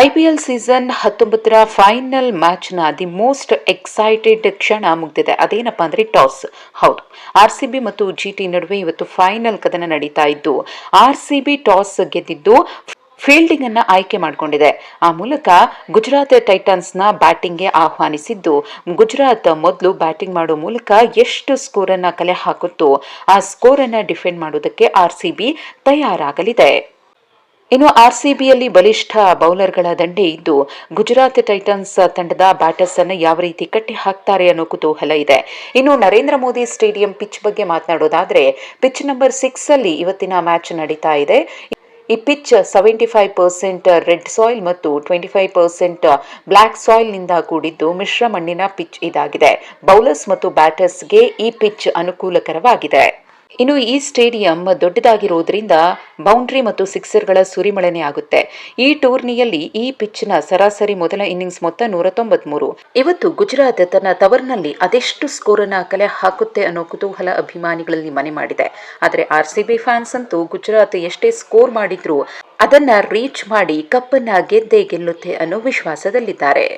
IPL season 19ರ final ಮ್ಯಾಚ್ನ the most excited ಕ್ಷಣ ಮುಗಿದಿದೆ. ಅದೇನಪ್ಪಾ ಅಂದ್ರೆ ಟಾಸ್. ಹೌದು, ಆರ್ಸಿಬಿ ಮತ್ತು ಜಿಟಿ ನಡುವೆ ಇವತ್ತು ಫೈನಲ್ ಕದನ ನಡೀತಾ ಇದ್ದು, ಆರ್ಸಿಬಿ ಟಾಸ್ ಗೆದ್ದಿದ್ದು ಫೀಲ್ಡಿಂಗ್ ಅನ್ನ ಆಯ್ಕೆ ಮಾಡಿಕೊಂಡಿದೆ. ಆ ಮೂಲಕ ಗುಜರಾತ್ ಟೈಟನ್ಸ್ನ ಬ್ಯಾಟಿಂಗ್ಗೆ ಆಹ್ವಾನಿಸಿದ್ದು, ಗುಜರಾತ್ ಮೊದಲು ಬ್ಯಾಟಿಂಗ್ ಮಾಡೋ ಮೂಲಕ ಎಷ್ಟು ಸ್ಕೋರ್ ಅನ್ನ ಕಲೆ ಹಾಕುತ್ತೋ ಆ ಸ್ಕೋರ್ ಅನ್ನ ಡಿಫೆಂಡ್ ಮಾಡೋದಕ್ಕೆ ಆರ್ಸಿಬಿ ತಯಾರಾಗಲಿದೆ. ಇನ್ನು ಆರ್ಸಿಬಿಯಲ್ಲಿ ಬಲಿಷ್ಠ ಬೌಲರ್ಗಳ ದಂಡೆ ಇದ್ದು, ಗುಜರಾತ್ ಟೈಟನ್ಸ್ ತಂಡದ ಬ್ಯಾಟರ್ಸ್ ಅನ್ನು ಯಾವ ರೀತಿ ಕಟ್ಟಿ ಹಾಕ್ತಾರೆ ಅನ್ನೋ ಕುತೂಹಲ ಇದೆ. ಇನ್ನು ನರೇಂದ್ರ ಮೋದಿ ಸ್ಟೇಡಿಯಂ ಪಿಚ್ ಬಗ್ಗೆ ಮಾತನಾಡೋದಾದ್ರೆ, ಪಿಚ್ ನಂಬರ್ 6 ಅಲ್ಲಿ ಇವತ್ತಿನ ಮ್ಯಾಚ್ ನಡೀತಾ ಇದೆ. ಈ ಪಿಚ್ 75% ರೆಡ್ ಸಾಯಿಲ್ ಮತ್ತು 25% ಬ್ಲ್ಯಾಕ್ ಸಾಯಿಲ್ ನಿಂದ ಕೂಡಿದ್ದು ಮಿಶ್ರ ಮಣ್ಣಿನ ಪಿಚ್ ಇದಾಗಿದೆ. ಬೌಲರ್ಸ್ ಮತ್ತು ಬ್ಯಾಟರ್ಸ್ಗೆ ಈ ಪಿಚ್ ಅನುಕೂಲಕರವಾಗಿದೆ. ಇನ್ನು ಈ ಸ್ಟೇಡಿಯಂ ದೊಡ್ಡದಾಗಿರೋದ್ರಿಂದ ಬೌಂಡ್ರಿ ಮತ್ತು ಸಿಕ್ಸರ್ಗಳ ಸುರಿಮಳೆನೇ ಆಗುತ್ತೆ. ಈ ಟೂರ್ನಿಯಲ್ಲಿ ಈ ಪಿಚ್ನ ಸರಾಸರಿ ಮೊದಲ ಇನ್ನಿಂಗ್ಸ್ ಮೊತ್ತ 193. ಇವತ್ತು ಗುಜರಾತ್ ತನ್ನ ತವರ್ನಲ್ಲಿ ಅದೆಷ್ಟು ಸ್ಕೋರ್ ಅನ್ನ ಕಲೆ ಹಾಕುತ್ತೆ ಅನ್ನೋ ಕುತೂಹಲ ಅಭಿಮಾನಿಗಳಲ್ಲಿ ಮನೆ ಮಾಡಿದೆ. ಆದರೆ ಆರ್ಸಿಬಿ ಫ್ಯಾನ್ಸ್ ಅಂತೂ ಗುಜರಾತ್ ಎಷ್ಟೇ ಸ್ಕೋರ್ ಮಾಡಿದ್ರು ಅದನ್ನ ರೀಚ್ ಮಾಡಿ ಕಪ್ಪನ್ನ ಗೆದ್ದೇ ಗೆಲ್ಲುತ್ತೆ ಅನ್ನೋ ವಿಶ್ವಾಸದಲ್ಲಿದ್ದಾರೆ.